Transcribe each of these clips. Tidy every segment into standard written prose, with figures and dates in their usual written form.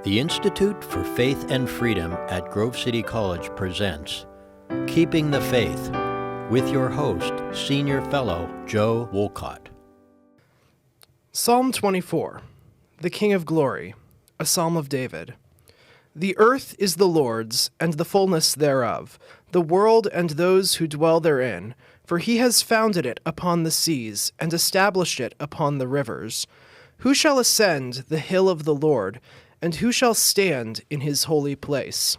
The Institute for Faith and Freedom at Grove City College presents Keeping the Faith with your host, Senior Fellow Joe Wolcott. Psalm 24, the King of Glory, a Psalm of David. The earth is the Lord's, and the fullness thereof, the world and those who dwell therein. For he has founded it upon the seas, and established it upon the rivers. Who shall ascend the hill of the Lord, and who shall stand in his holy place?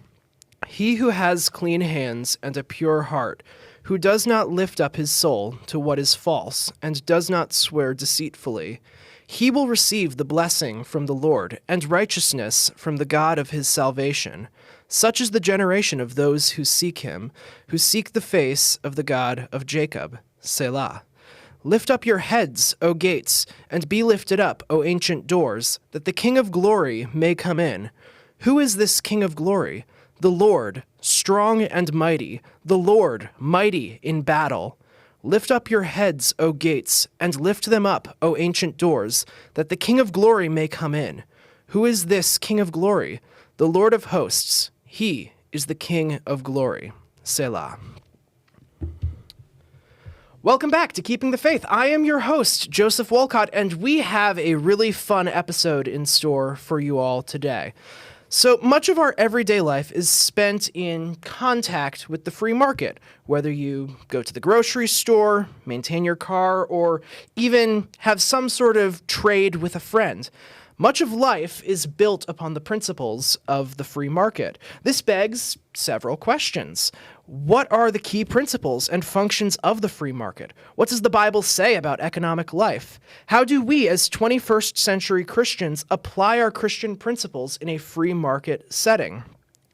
He who has clean hands and a pure heart, who does not lift up his soul to what is false, and does not swear deceitfully. He will receive the blessing from the Lord, and righteousness from the God of his salvation. Such is the generation of those who seek him, who seek the face of the God of Jacob. Selah. Lift up your heads, O gates, and be lifted up, O ancient doors, that the King of glory may come in. Who is this King of glory? The Lord, strong and mighty, the Lord, mighty in battle. Lift up your heads, O gates, and lift them up, O ancient doors, that the King of glory may come in. Who is this King of glory? The Lord of hosts. He is the King of glory. Selah. Welcome back to Keeping the Faith. I am your host, Joseph Wolcott, and we have a really fun episode in store for you all today. So much of our everyday life is spent in contact with the free market, whether you go to the grocery store, maintain your car, or even have some sort of trade with a friend. Much of life is built upon the principles of the free market. This begs several questions. What are the key principles and functions of the free market? What does the Bible say about economic life? How do we, as 21st century Christians, apply our Christian principles in a free market setting?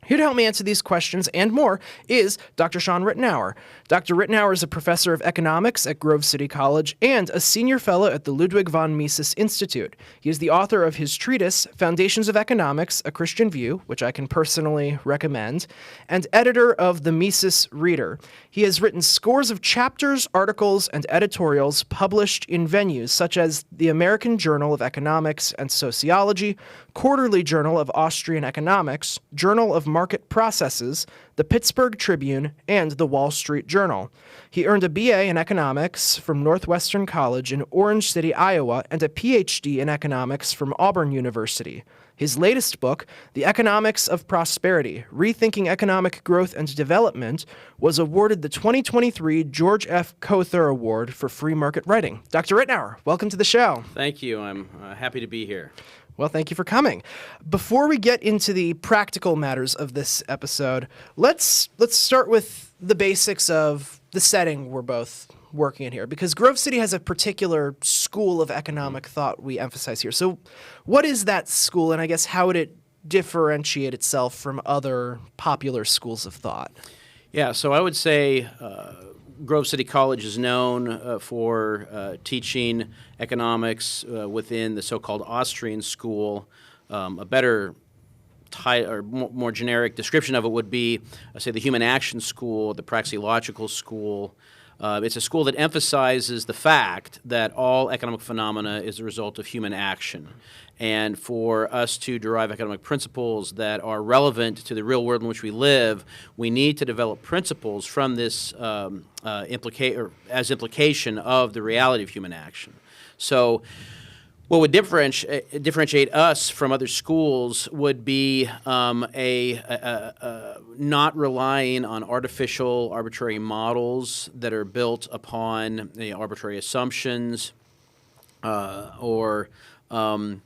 Here to help me answer these questions and more is Dr. Shawn Ritenour. Dr. Ritenour is a professor of economics at Grove City College and a senior fellow at the Ludwig von Mises Institute. He is the author of his treatise, Foundations of Economics, A Christian View, which I can personally recommend, and editor of the Mises Reader. He has written scores of chapters, articles, and editorials published in venues such as the American Journal of Economics and Sociology, Quarterly Journal of Austrian Economics, Journal of Market Processes, the Pittsburgh Tribune, and the Wall Street Journal. He earned a BA in economics from Northwestern College in Orange City, Iowa, and a PhD in economics from Auburn University. His latest book, The Economics of Prosperity, Rethinking Economic Growth and Development, was awarded the 2023 George F. Cother Award for Free Market Writing. Dr. Ritenour, welcome to the show. Thank you. I'm happy to be here. Well, thank you for coming. Before we get into the practical matters of this episode, let's start with the basics of the setting we're both working in here, because Grove City has a particular school of economic thought we emphasize here. So what is that school, and I guess how would it differentiate itself from other popular schools of thought? Yeah, so I would say Grove City College is known for teaching economics within the so-called Austrian school. A better more generic description of it would be, say, the Human Action School, the Praxeological School. It's a school that emphasizes the fact that all economic phenomena is a result of human action. And for us to derive economic principles that are relevant to the real world in which we live, we need to develop principles from this implication of the reality of human action. So what would differentiate us from other schools would be not relying on artificial, arbitrary models that are built upon arbitrary assumptions, or on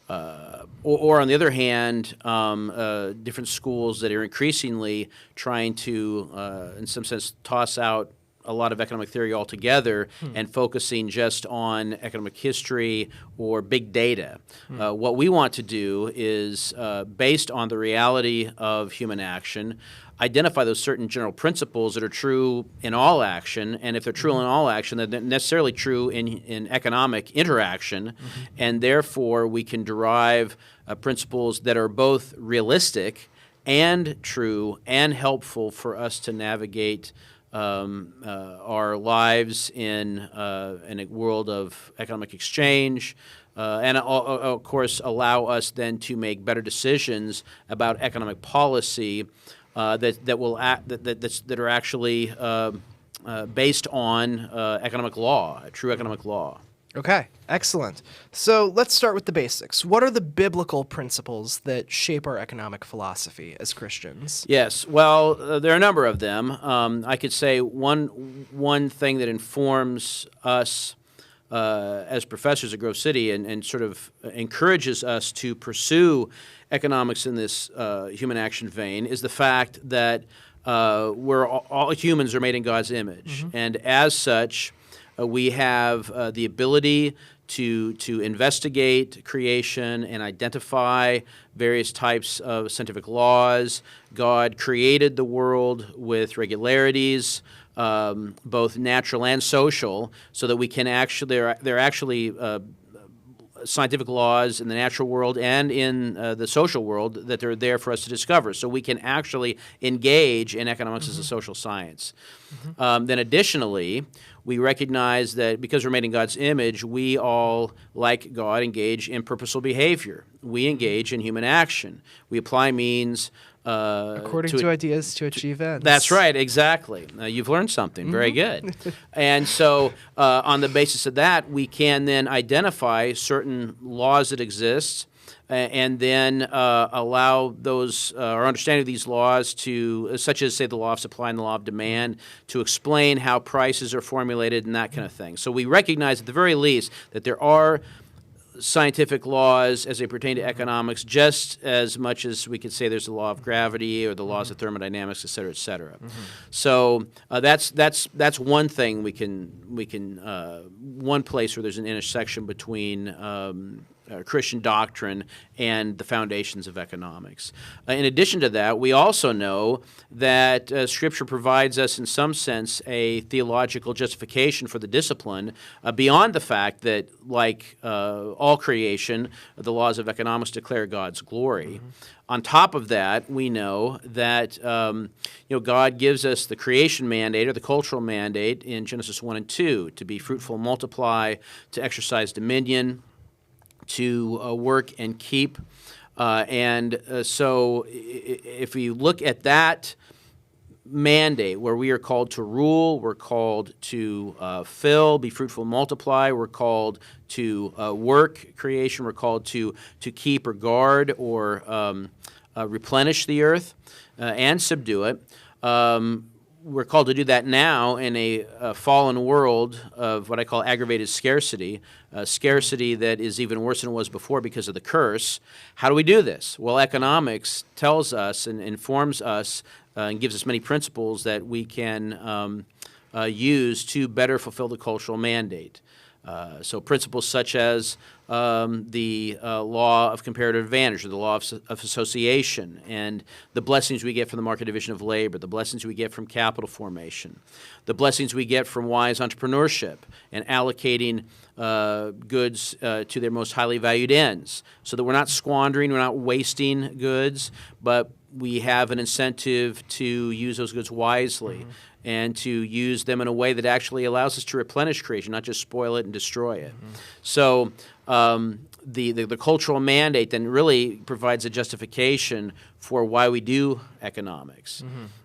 the other hand, different schools that are increasingly trying to, in some sense, toss out a lot of economic theory altogether and focusing just on economic history or big data. What we want to do is, based on the reality of human action, identify those certain general principles that are true in all action, and if they're true in all action, then they're necessarily true in economic interaction, and therefore we can derive principles that are both realistic and true and helpful for us to navigate our lives in a world of economic exchange, and of course allow us then to make better decisions about economic policy that are actually based on economic law, true economic law. Okay, excellent. So let's start with the basics. What are the biblical principles that shape our economic philosophy as Christians? Yes, well, there are a number of them. I could say one thing that informs us as professors at Grove City and sort of encourages us to pursue economics in this human action vein is the fact that all humans are made in God's image, and as such, we have the ability to investigate creation and identify various types of scientific laws. God created the world with regularities, both natural and social, so that we can actually there are actually scientific laws in the natural world and in the social world that are there for us to discover. So we can actually engage in economics as a social science. Then additionally, we recognize that because we're made in God's image, we all, like God, engage in purposeful behavior. We engage in human action. We apply means According to ideas to achieve ends. That's right, exactly. You've learned something. Very good. And so on the basis of that, we can then identify certain laws that exist and then allow those, our understanding of these laws to, such as, say, the law of supply and the law of demand, to explain how prices are formulated and that kind of thing. So we recognize at the very least that there are scientific laws as they pertain to economics just as much as we could say there's the law of gravity or the laws of thermodynamics, et cetera, et cetera. So that's one thing we can one place where there's an intersection between Christian doctrine and the foundations of economics. In addition to that, we also know that Scripture provides us, in some sense, a theological justification for the discipline beyond the fact that, like all creation, the laws of economics declare God's glory. On top of that, we know that God gives us the creation mandate or the cultural mandate in Genesis 1 and 2 to be fruitful, multiply, to exercise dominion, to work and keep. So if we look at that mandate where we are called to rule, we're called to fill, be fruitful, multiply, we're called to work creation, we're called to keep or guard or replenish the earth and subdue it. We're called to do that now in a fallen world of what I call aggravated scarcity, scarcity that is even worse than it was before because of the curse. How do we do this? Well, economics tells us and informs us and gives us many principles that we can use to better fulfill the cultural mandate. So principles such as the law of comparative advantage, or the law of association, and the blessings we get from the market division of labor, the blessings we get from capital formation, the blessings we get from wise entrepreneurship and allocating goods to their most highly valued ends, so that we're not squandering, we're not wasting goods, but we have an incentive to use those goods wisely and to use them in a way that actually allows us to replenish creation, not just spoil it and destroy it. So the cultural mandate then really provides a justification for why we do economics.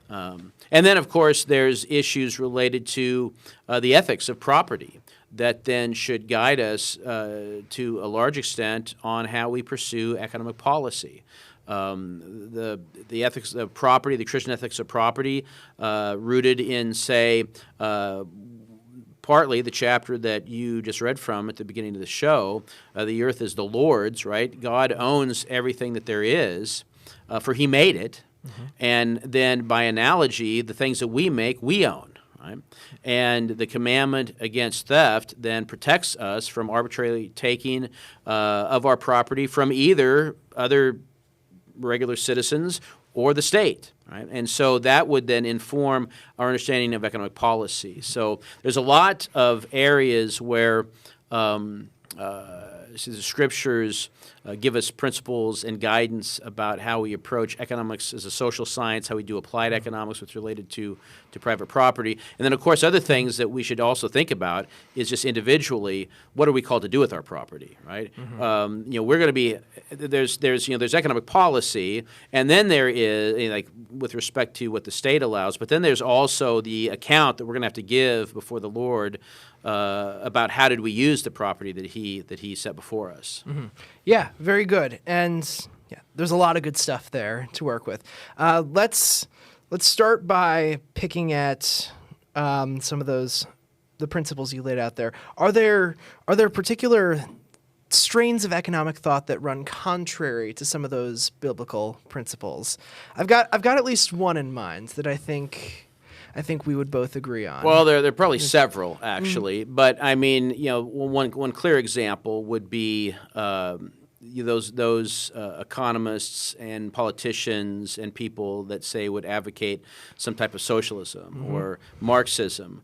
And then, of course, there's issues related to the ethics of property that then should guide us to a large extent on how we pursue economic policy. The ethics of property, the Christian ethics of property, rooted in, say, partly the chapter that you just read from at the beginning of the show, the earth is the Lord's, right? God owns everything that there is, for He made it, and then by analogy, the things that we make, we own. Right? And the commandment against theft then protects us from arbitrarily taking of our property from either other regular citizens or the state, right? And so that would then inform our understanding of economic policy. So there's a lot of areas where the Scriptures give us principles and guidance about how we approach economics as a social science, how we do applied economics, what's related to private property. And then, of course, other things that we should also think about is just individually, what are we called to do with our property, right? We're going to be there's economic policy, and then there is like with respect to what the state allows, but then there's also the account that we're going to have to give before the Lord about how did we use the property that he set before us. Yeah, very good. And yeah, there's a lot of good stuff there to work with. Let's start by picking at some of the principles you laid out there. Are there particular strains of economic thought that run contrary to some of those biblical principles? I've got at least one in mind that I think we would both agree on. Well, there are probably several, actually. But, I mean, one clear example would be those economists and politicians and people that say would advocate some type of socialism or Marxism,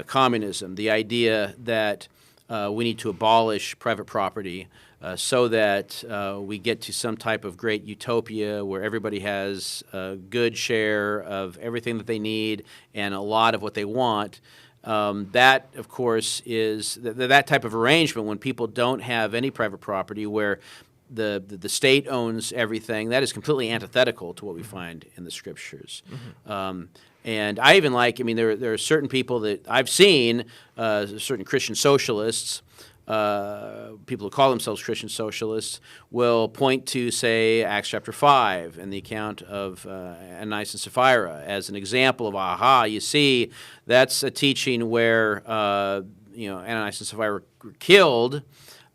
communism, the idea that we need to abolish private property so that we get to some type of great utopia where everybody has a good share of everything that they need and a lot of what they want. That, of course, is that type of arrangement when people don't have any private property where the state owns everything. That is completely antithetical to what we find in the Scriptures. And I even there are certain people that I've seen, certain Christian socialists, people who call themselves Christian socialists, will point to, say, Acts chapter 5 and the account of Ananias and Sapphira as an example of, you see, that's a teaching where Ananias and Sapphira were killed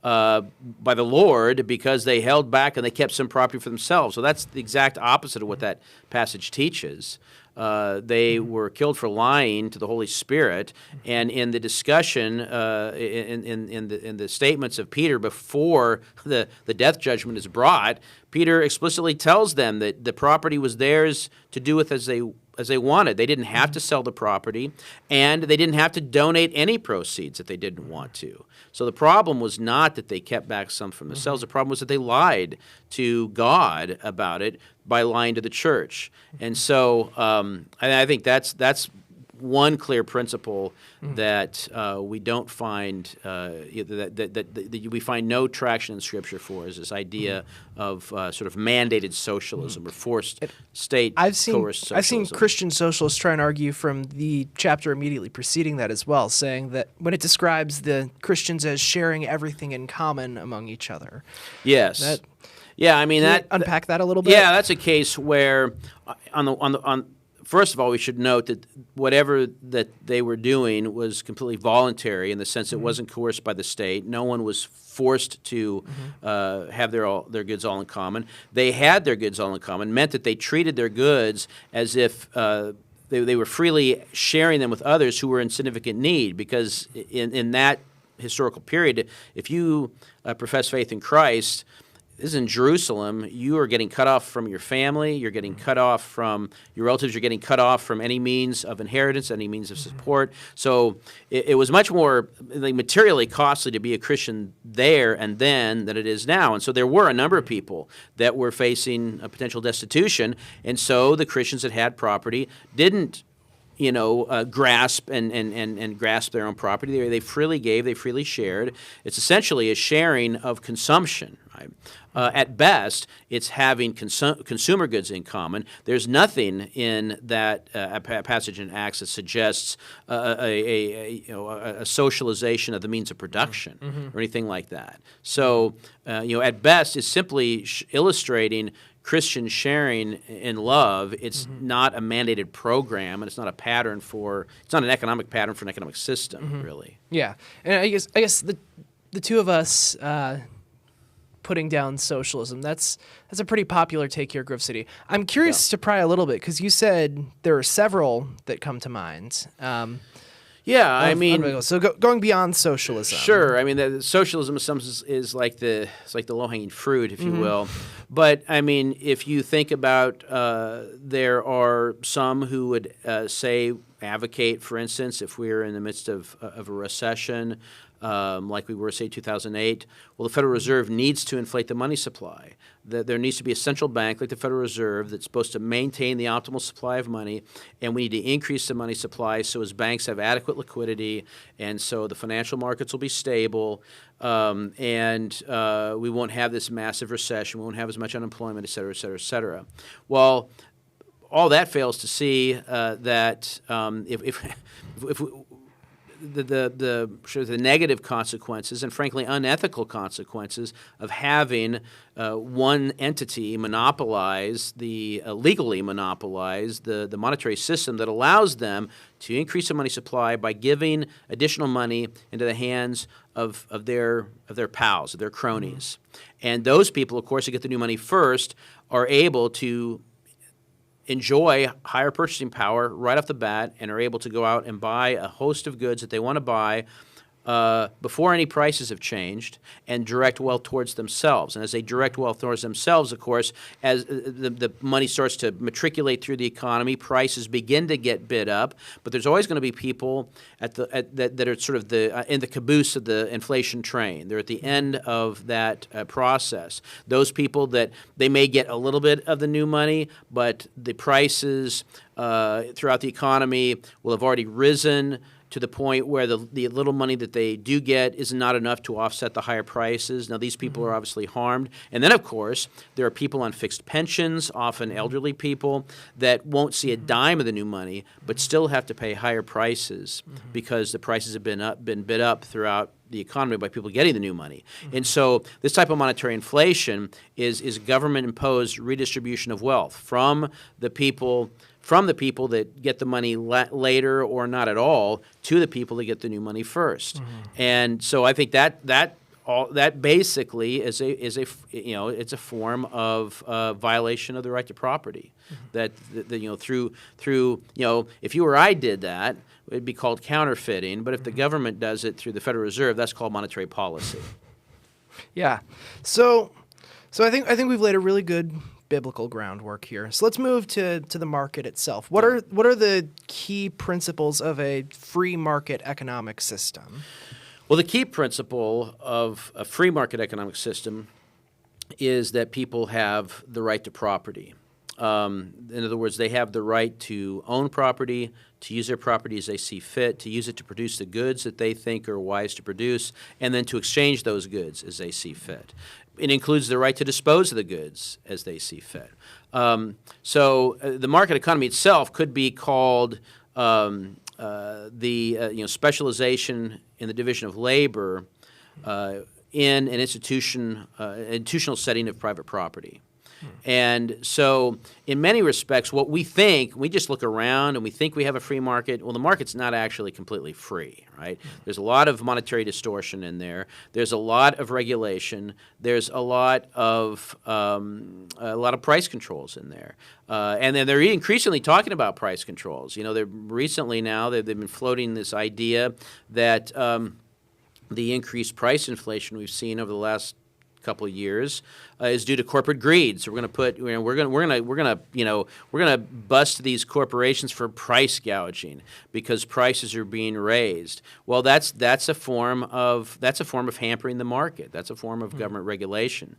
by the Lord because they held back and they kept some property for themselves. So that's the exact opposite of what that passage teaches. They were killed for lying to the Holy Spirit, and in the discussion, in the statements of Peter before the death judgment is brought, Peter explicitly tells them that the property was theirs to do with as they wanted. They didn't have to sell the property, and they didn't have to donate any proceeds if they didn't want to. So the problem was not that they kept back some from themselves. The problem was that they lied to God about it by lying to the church. And so I think that's one clear principle that we don't find that we find no traction in Scripture for, is this idea of sort of mandated socialism or forced state coerced socialism. I've seen Christian socialists try and argue from the chapter immediately preceding that as well, saying that when it describes the Christians as sharing everything in common among each other. Yes. Can you unpack that a little bit? Yeah, that's a case where first of all, we should note that whatever that they were doing was completely voluntary in the sense it wasn't coerced by the state. No one was forced to have their goods all in common. They had their goods all in common, meant that they treated their goods as if they were freely sharing them with others who were in significant need, because in that historical period, if you profess faith in Christ, this is in Jerusalem, you are getting cut off from your family, you're getting cut off from your relatives, you're getting cut off from any means of inheritance, any means of support. So it was much more materially costly to be a Christian there and then than it is now. And so there were a number of people that were facing a potential destitution, and so the Christians that had property didn't grasp and grasp their own property. They freely gave, they freely shared. It's essentially a sharing of consumption, right? At best, it's having consumer goods in common. There's nothing in that passage in Acts that suggests a socialization of the means of production or anything like that. So, at best, it's simply illustrating Christian sharing in love. It's not a mandated program, and it's not a pattern it's not an economic pattern for an economic system, really. Yeah, and I guess the two of us putting down socialism, that's a pretty popular take here at Grove City. I'm curious to pry a little bit, because you said there are several that come to mind. So going beyond socialism. Sure, the socialism is like the low-hanging fruit, if you will. But if you think about, there are some who would advocate, for instance, if we're in the midst of a recession, like we were, say, 2008, well, the Federal Reserve needs to inflate the money supply. There needs to be a central bank like the Federal Reserve that's supposed to maintain the optimal supply of money, and we need to increase the money supply so as banks have adequate liquidity, and so the financial markets will be stable, and we won't have this massive recession, we won't have as much unemployment, et cetera, et cetera, et cetera. Well, all that fails to see that if the sort of the negative consequences and frankly unethical consequences of having one entity monopolize legally monopolize the monetary system that allows them to increase the money supply by giving additional money into the hands of their pals, of their cronies. And those people, of course, who get the new money first are able to enjoy higher purchasing power right off the bat and are able to go out and buy a host of goods that they want to buy before any prices have changed and direct wealth towards themselves. And as they direct wealth towards themselves, of course, as the money starts to matriculate through the economy, prices begin to get bid up. But there's always going to be people that are sort of in the caboose of the inflation train. They're at the end of that process. Those people that they may get a little bit of the new money, but the prices throughout the economy will have already risen to the point where the little money that they do get is not enough to offset the higher prices. Now, these people are obviously harmed. And then, of course, there are people on fixed pensions, often elderly people, that won't see a dime of the new money but still have to pay higher prices because the prices have been bid up throughout the economy by people getting the new money. And so this type of monetary inflation is government-imposed redistribution of wealth from the people that get the money later or not at all to the people that get the new money first. And so I think that basically is it's a form of violation of the right to property. That through if you or I did that, it'd be called counterfeiting. But if the government does it through the Federal Reserve, that's called monetary policy. Yeah. So I think we've laid a really good biblical groundwork here. So let's move to the market itself. What are the key principles of a free market economic system? Well, the key principle of a free market economic system is that people have the right to property. In other words, they have the right to own property, to use their property as they see fit, to use it to produce the goods that they think are wise to produce, and then to exchange those goods as they see fit. It includes the right to dispose of the goods as they see fit. So the market economy itself could be called specialization in the division of labor in an institutional setting of private property. And so in many respects, what we think, we just look around and we think we have a free market. Well, the market's not actually completely free, right? There's a lot of monetary distortion in there. There's a lot of regulation. There's a lot of price controls in there. And then they're increasingly talking about price controls. They've been floating this idea that the increased price inflation we've seen over the last couple of years is due to corporate greed. So we're going to bust these corporations for price gouging because prices are being raised. Well, that's a form of hampering the market. That's a form of government regulation.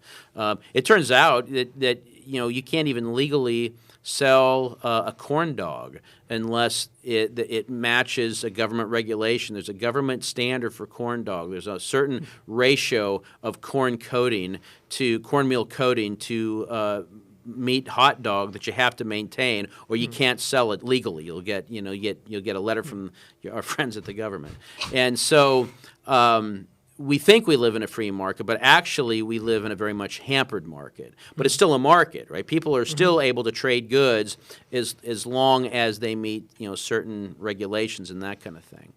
It turns out that you can't even legally sell a corn dog unless it matches a government regulation. There's a government standard for corn dog. There's a certain ratio of cornmeal coating to meat hot dog that you have to maintain, or you can't sell it legally. You'll get a letter from our friends at the government, and so. We think we live in a free market, but actually we live in a very much hampered market. But it's still a market, right? People are still able to trade goods as long as they meet certain regulations and that kind of thing.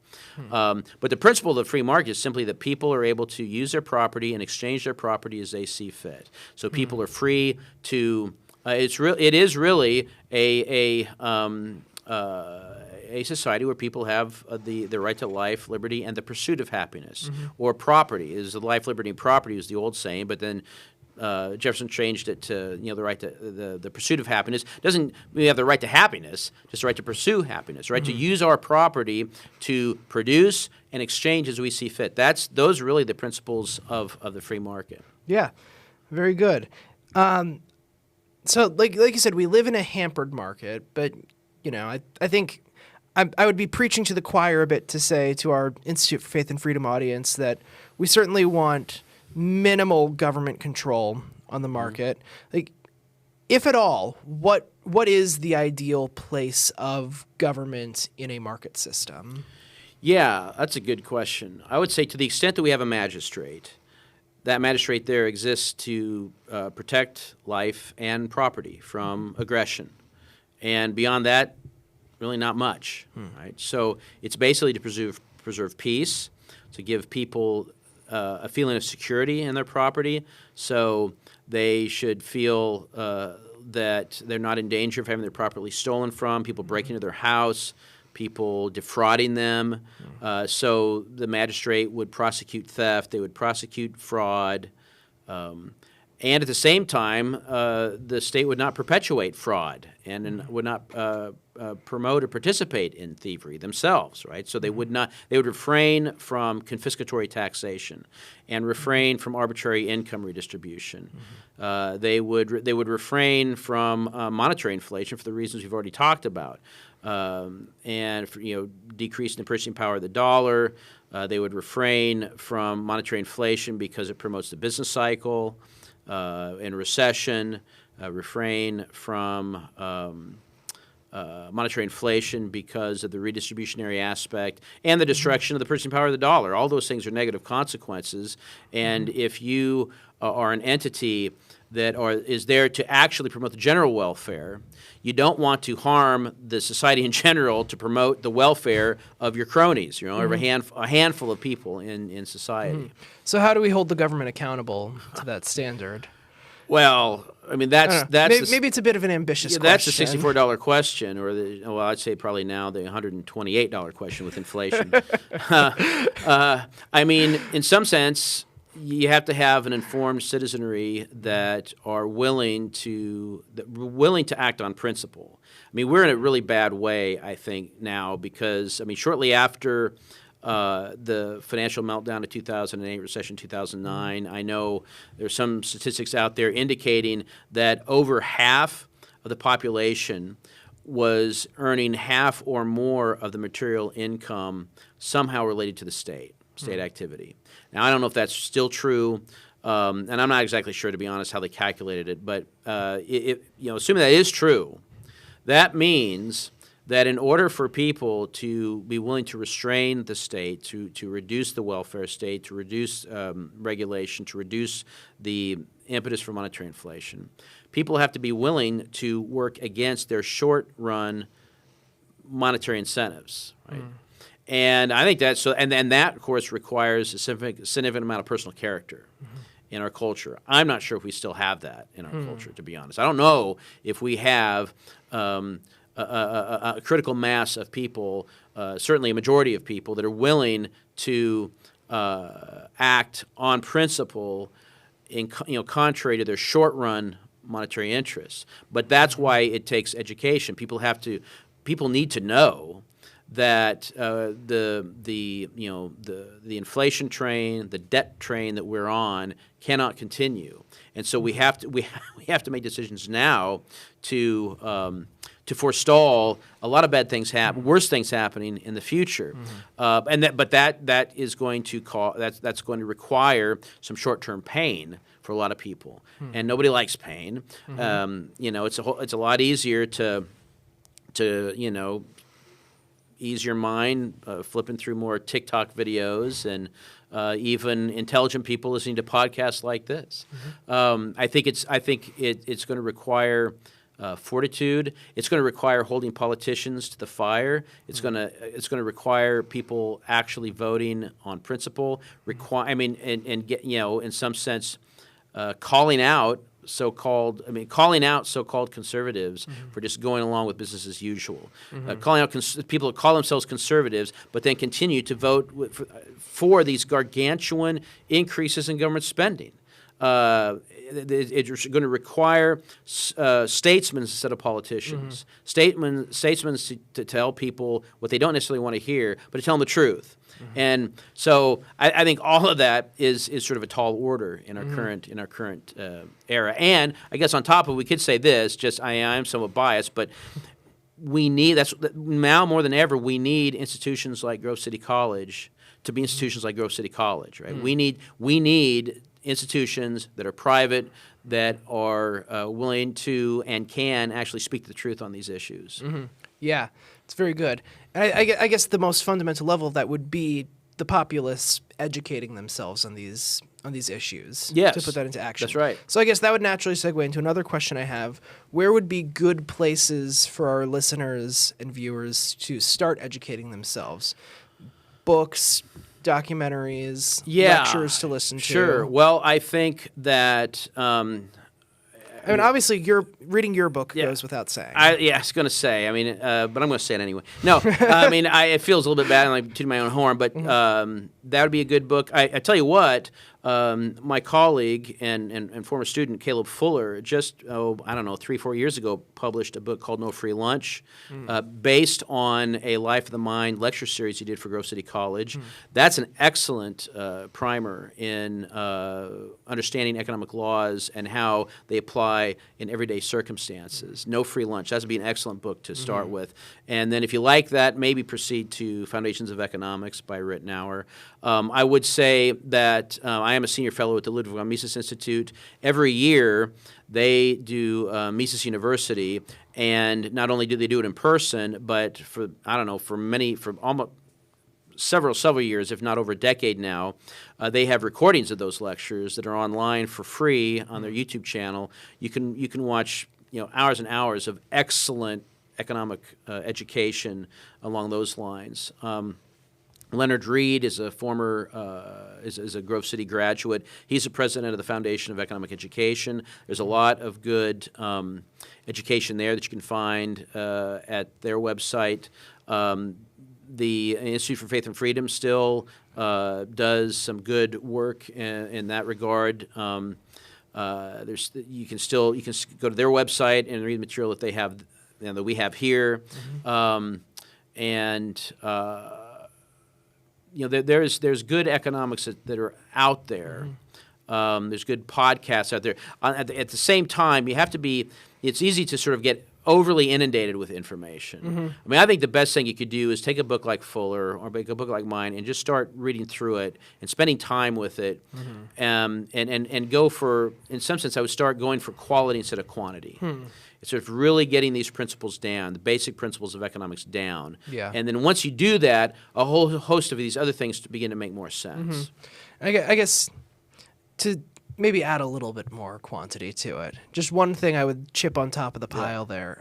But the principle of the free market is simply that people are able to use their property and exchange their property as they see fit. So people are free to. It is really a society where people have the right to life, liberty, and the pursuit of happiness, or property. Is the life, liberty, and property is the old saying, but then Jefferson changed it to the right to the pursuit of happiness. Doesn't we have the right to happiness, just the right to pursue happiness, right? To use our property to produce and exchange as we see fit. Those are really the principles of the free market. Yeah, very good. So like you said, we live in a hampered market, but I think I would be preaching to the choir a bit to say to our Institute for Faith and Freedom audience that we certainly want minimal government control on the market. Like, if at all, what is the ideal place of government in a market system? Yeah, that's a good question. I would say to the extent that we have a magistrate, that magistrate there exists to protect life and property from aggression. And beyond that, really not much, right? So it's basically to preserve peace, to give people a feeling of security in their property, so they should feel that they're not in danger of having their property stolen from, people breaking into their house, people defrauding them. So the magistrate would prosecute theft, they would prosecute fraud, and at the same time, the state would not perpetuate fraud and would not promote or participate in thievery themselves, right? So they would refrain from confiscatory taxation and refrain from arbitrary income redistribution. They would refrain from monetary inflation for the reasons we've already talked about, and decrease in the purchasing power of the dollar. They would refrain from monetary inflation because it promotes the business cycle. In recession, refrain from monetary inflation because of the redistributionary aspect and the destruction of the purchasing power of the dollar. All those things are negative consequences. And if you are an entity that is there to actually promote the general welfare, you don't want to harm the society in general to promote the welfare of your cronies, or a handful of people in society. So how do we hold the government accountable to that standard? Well, I mean, maybe it's a bit of an ambitious question. That's the $64 question, or I'd say probably now the $128 question with inflation. I mean, in some sense, you have to have an informed citizenry that are willing to act on principle. I mean, we're in a really bad way, I think, now because, shortly after the financial meltdown of 2008, recession 2009, I know there's some statistics out there indicating that over half of the population was earning half or more of the material income somehow related to the state activity. Now, I don't know if that's still true, and I'm not exactly sure, to be honest, how they calculated it. But assuming that is true, that means that in order for people to be willing to restrain the state, to reduce the welfare state, to reduce regulation, to reduce the impetus for monetary inflation, people have to be willing to work against their short-run monetary incentives, right? And I think that's so, and that, of course, requires a significant amount of personal character in our culture. I'm not sure if we still have that in our culture, to be honest. I don't know if we have a critical mass of people, certainly a majority of people, that are willing to act on principle, contrary to their short-run monetary interests. But that's why it takes education. People need to know that the inflation train, the debt train that we're on cannot continue, and so we have to make decisions now to forestall a lot of bad things worse things happening in the future, but that is going to that's going to require some short-term pain for a lot of people, and nobody likes pain. It's a lot easier to ease your mind, flipping through more TikTok videos, and even intelligent people listening to podcasts like this. I think it's going to require fortitude. It's going to require holding politicians to the fire. It's going to require people actually voting on principle. In some sense, calling out so-called conservatives for just going along with business as usual. Calling out people who call themselves conservatives, but then continue to vote for these gargantuan increases in government spending. it's going to require statesmen instead of politicians. Statesmen to tell people what they don't necessarily want to hear, but to tell them the truth. And so I think all of that is sort of a tall order in our current era. And I guess on top of it, we could say this. I am somewhat biased, but we need now more than ever. We need institutions like Grove City College to be institutions like Grove City College. Right? We need institutions that are private, that are willing to and can actually speak the truth on these issues. Yeah, it's very good. And I guess the most fundamental level of that would be the populace educating themselves on these issues. Yes, to put that into action. that's right. So I guess that would naturally segue into another question I have. Where would be good places for our listeners and viewers to start educating themselves? Books, documentaries, lectures to listen to? Sure. Well, I think that I mean, obviously, reading your book goes without saying. I was going to say. I mean, but I'm going to say it anyway. No, I mean, it feels a little bit bad, and I'm tooting my own horn, but that would be a good book. I tell you what, my colleague and former student Caleb Fuller just 3-4 years ago published a book called No Free Lunch, based on a Life of the Mind lecture series he did for Grove City College. That's an excellent primer in understanding economic laws and how they apply in everyday circumstances. No Free Lunch. That would be an excellent book to start with. And then if you like that, maybe proceed to Foundations of Economics by Ritenour. I would say that I am a senior fellow at the Ludwig von Mises Institute. Every year they do Mises University, and not only do they do it in person, but for almost several years, if not over a decade now, they have recordings of those lectures that are online for free on their YouTube channel. You can watch hours and hours of excellent economic education along those lines. Leonard Reed is a former is a Grove City graduate. He's the president of the Foundation of Economic Education. There's a lot of good education there that you can find at their website. The Institute for Faith and Freedom still does some good work in that regard. You can go to their website and read the material that they have, that we have here, there's good economics that are out there. There's good podcasts out there. At the same time, you have to be. It's easy to sort of get overly inundated with information. I mean, I think the best thing you could do is take a book like Fuller or take a book like mine and just start reading through it and spending time with it, and go for. In some sense, I would start going for quality instead of quantity. It's sort of really getting these principles down, the basic principles of economics down. Yeah. And then once you do that, a whole host of these other things begin to make more sense. I guess to maybe add a little bit more quantity to it. Just one thing I would chip on top of the pile there.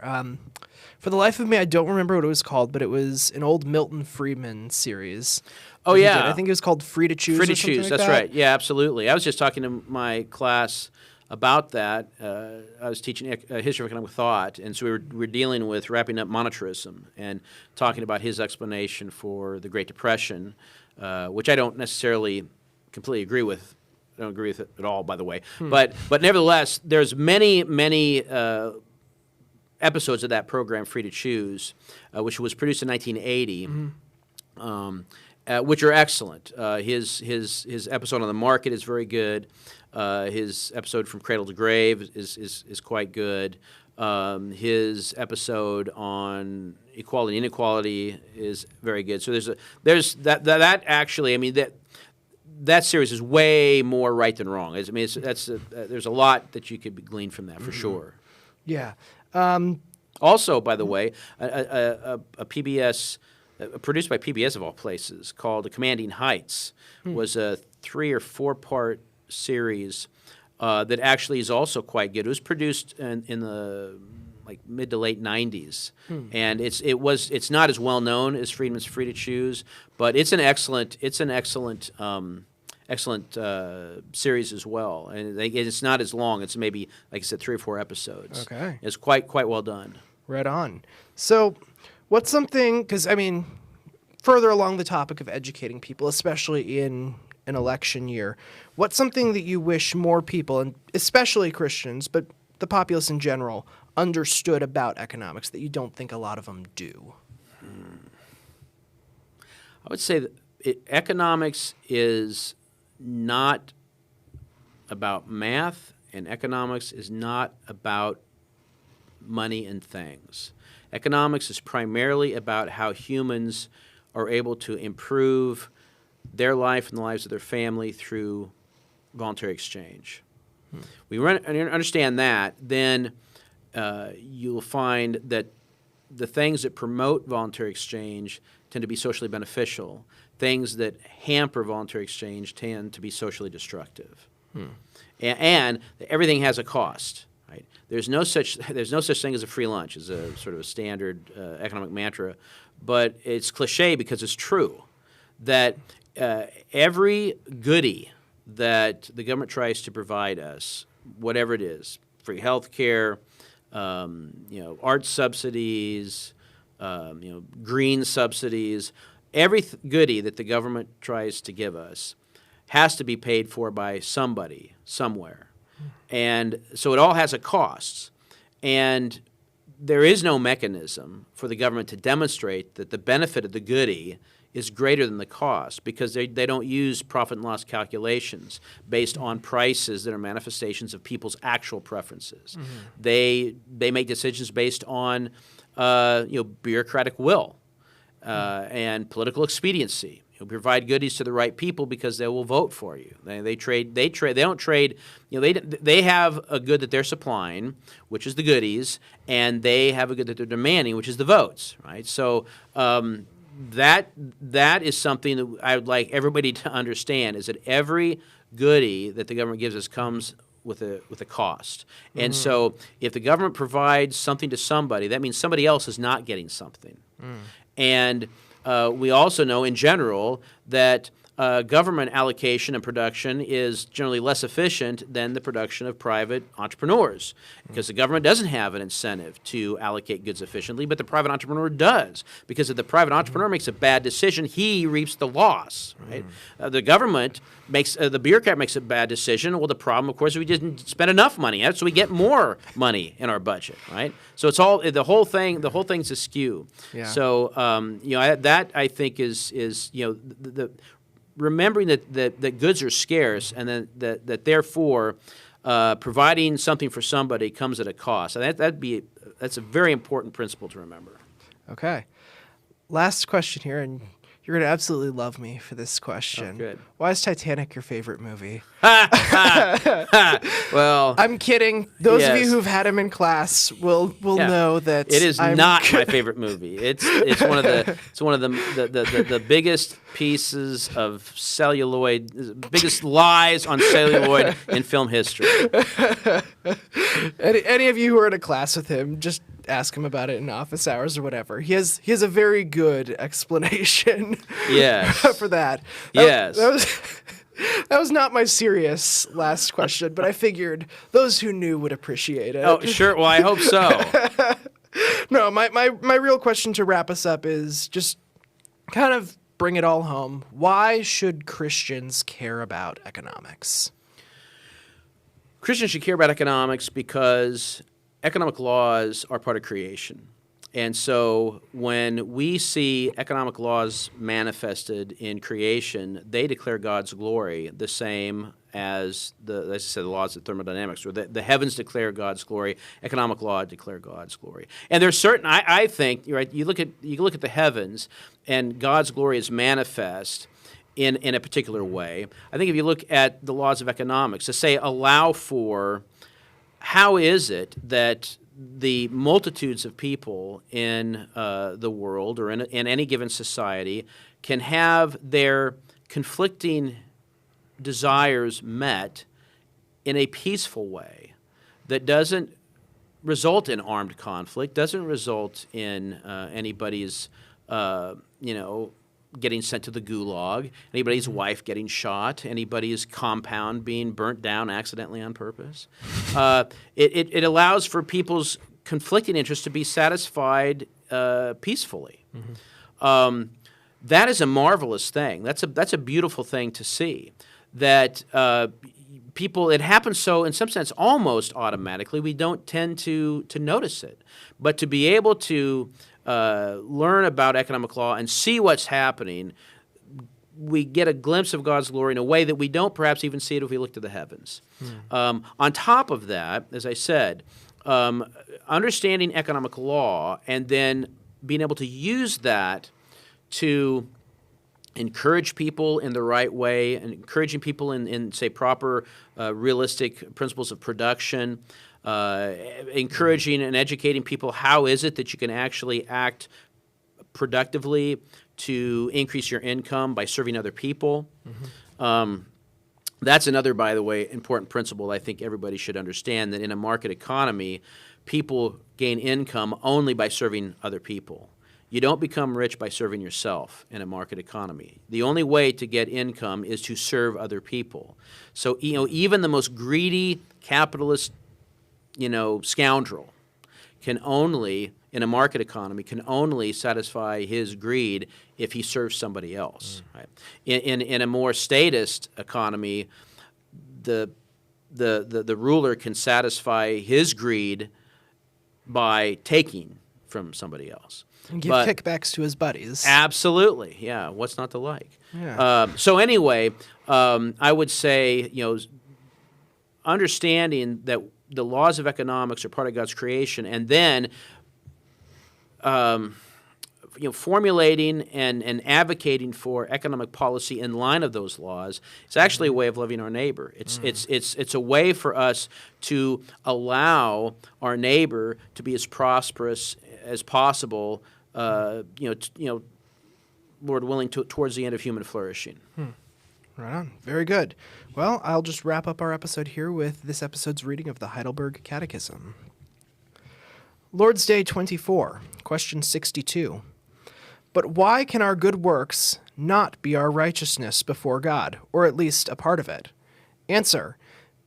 For the life of me, I don't remember what it was called, but it was an old Milton Friedman series. Oh, yeah. I think it was called Free to Choose. Free to Choose, that's right. Yeah, absolutely. I was just talking to my class about that. I was teaching history of economic thought, and so we were dealing with wrapping up monetarism and talking about his explanation for the Great Depression, which I don't necessarily completely agree with. I don't agree with it at all, by the way. But nevertheless, there's many episodes of that program, Free to Choose, which was produced in 1980. Which are excellent. His episode on the market is very good. His episode From Cradle to Grave is quite good. His episode on equality and inequality is very good. So there's that actually. I mean that series is way more right than wrong. I mean there's a lot that you could glean from that for sure. Yeah. Also, by the way, a PBS. Produced by PBS of all places, called Commanding Heights, was a 3 or 4 part series that actually is also quite good. It was produced in the mid to late 90s, and it's not as well known as Friedman's Free to Choose, but it's an excellent series as well, and it's not as long. It's maybe, like I said, 3 or 4 episodes. Okay, it's quite well done. Right on. So. What's something, because I mean, further along the topic of educating people, especially in an election year. What's something that you wish more people, and especially Christians, but the populace in general, understood about economics that you don't think a lot of them do? I would say that economics is not about math, and economics is not about money and things. Economics is primarily about how humans are able to improve their life and the lives of their family through voluntary exchange. We understand that, then you'll find that the things that promote voluntary exchange tend to be socially beneficial. Things that hamper voluntary exchange tend to be socially destructive. And everything has a cost. Right? There's no such thing as a free lunch, as a sort of a standard economic mantra, but it's cliche because it's true that every goodie that the government tries to provide us, whatever it is, free health care, art subsidies, green subsidies, every goodie that the government tries to give us has to be paid for by somebody, somewhere. And so it all has a cost. And there is no mechanism for the government to demonstrate that the benefit of the goodie is greater than the cost, because they don't use profit and loss calculations based on prices that are manifestations of people's actual preferences. They make decisions based on bureaucratic will and political expediency. You'll provide goodies to the right people because they will vote for you. They don't trade. They have a good that they're supplying, which is the goodies, and they have a good that they're demanding, which is the votes. Right. So that is something that I would like everybody to understand, is that every goodie that the government gives us comes with a cost. And so if the government provides something to somebody, that means somebody else is not getting something. And we also know in general that government allocation and production is generally less efficient than the production of private entrepreneurs, because the government doesn't have an incentive to allocate goods efficiently, but the private entrepreneur does, because if the private entrepreneur makes a bad decision, he reaps the loss. Right? The government makes the bureaucrat makes a bad decision. Well, the problem, of course, is we didn't spend enough money, so we get more money in our budget. Right? So it's all the whole thing's askew. Yeah. So that I think is the remembering that goods are scarce, and that therefore providing something for somebody comes at a cost. And that's a very important principle to remember. Okay. Last question here, and you're going to absolutely love me for this question. Oh, good. Why is Titanic your favorite movie? Well, I'm kidding. Those of yes. you who've had him in class will know that it is not my favorite movie. It's one of the biggest pieces of celluloid, biggest lies on celluloid in film history. Any of you who are in a class with him, just ask him about it in office hours or whatever. He has a very good explanation. Yes. For that. Yes. That was not my serious last question, but I figured those who knew would appreciate it. Oh, sure. Well, I hope so. No, my real question to wrap us up is just kind of bring it all home. Why should Christians care about economics? Christians should care about economics because economic laws are part of creation. And so when we see economic laws manifested in creation, they declare God's glory the same as as I said, the laws of thermodynamics, or the heavens declare God's glory, economic law declare God's glory. And there's certain, I think, right, you look at the heavens, and God's glory is manifest in a particular way. I think if you look at the laws of economics, to say allow for, how is it that the multitudes of people in the world, or in any given society, can have their conflicting desires met in a peaceful way that doesn't result in armed conflict, doesn't result in anybody's getting sent to the gulag, anybody's wife getting shot, anybody's compound being burnt down accidentally on purpose. It allows for people's conflicting interests to be satisfied peacefully. that is a marvelous thing. That's a beautiful thing to see. That people, it happens so, in some sense, almost automatically. We don't tend to notice it. But to be able to learn about economic law and see what's happening, we get a glimpse of God's glory in a way that we don't perhaps even see it if we look to the heavens. On top of that, as I said, understanding economic law and then being able to use that to encourage people in the right way, and encouraging people in say, proper, realistic principles of production, encouraging and educating people how is it that you can actually act productively to increase your income by serving other people. That's another, by the way, important principle I think everybody should understand, that in a market economy, people gain income only by serving other people. You don't become rich by serving yourself in a market economy. The only way to get income is to serve other people. So, even the most greedy capitalist, scoundrel can only, in a market economy, can only satisfy his greed if he serves somebody else. Right? In a more statist economy, the ruler can satisfy his greed by taking from somebody else. And give kickbacks to his buddies. Absolutely, yeah. What's not to like? Yeah. So anyway, I would say, understanding that the laws of economics are part of God's creation, and then formulating and advocating for economic policy in line of those laws is actually a way of loving our neighbor. It's a way for us to allow our neighbor to be as prosperous as possible, Lord willing, towards the end of human flourishing. Right on. Very good. Well, I'll just wrap up our episode here with this episode's reading of the Heidelberg Catechism. Lord's Day 24, question 62. But why can our good works not be our righteousness before God, or at least a part of it? Answer: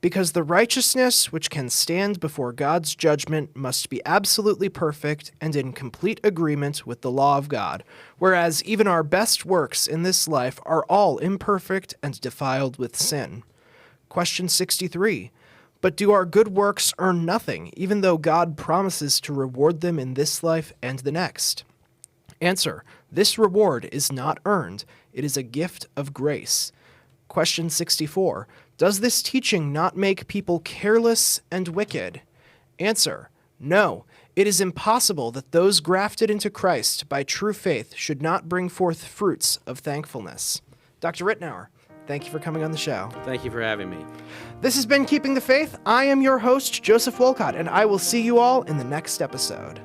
because the righteousness which can stand before God's judgment must be absolutely perfect and in complete agreement with the law of God, whereas even our best works in this life are all imperfect and defiled with sin. Question 63. But do our good works earn nothing, even though God promises to reward them in this life and the next? Answer: this reward is not earned. It is a gift of grace. Question 64. Does this teaching not make people careless and wicked? Answer: no. It is impossible that those grafted into Christ by true faith should not bring forth fruits of thankfulness. Dr. Ritenour, thank you for coming on the show. Thank you for having me. This has been Keeping the Faith. I am your host, Joseph Wolcott, and I will see you all in the next episode.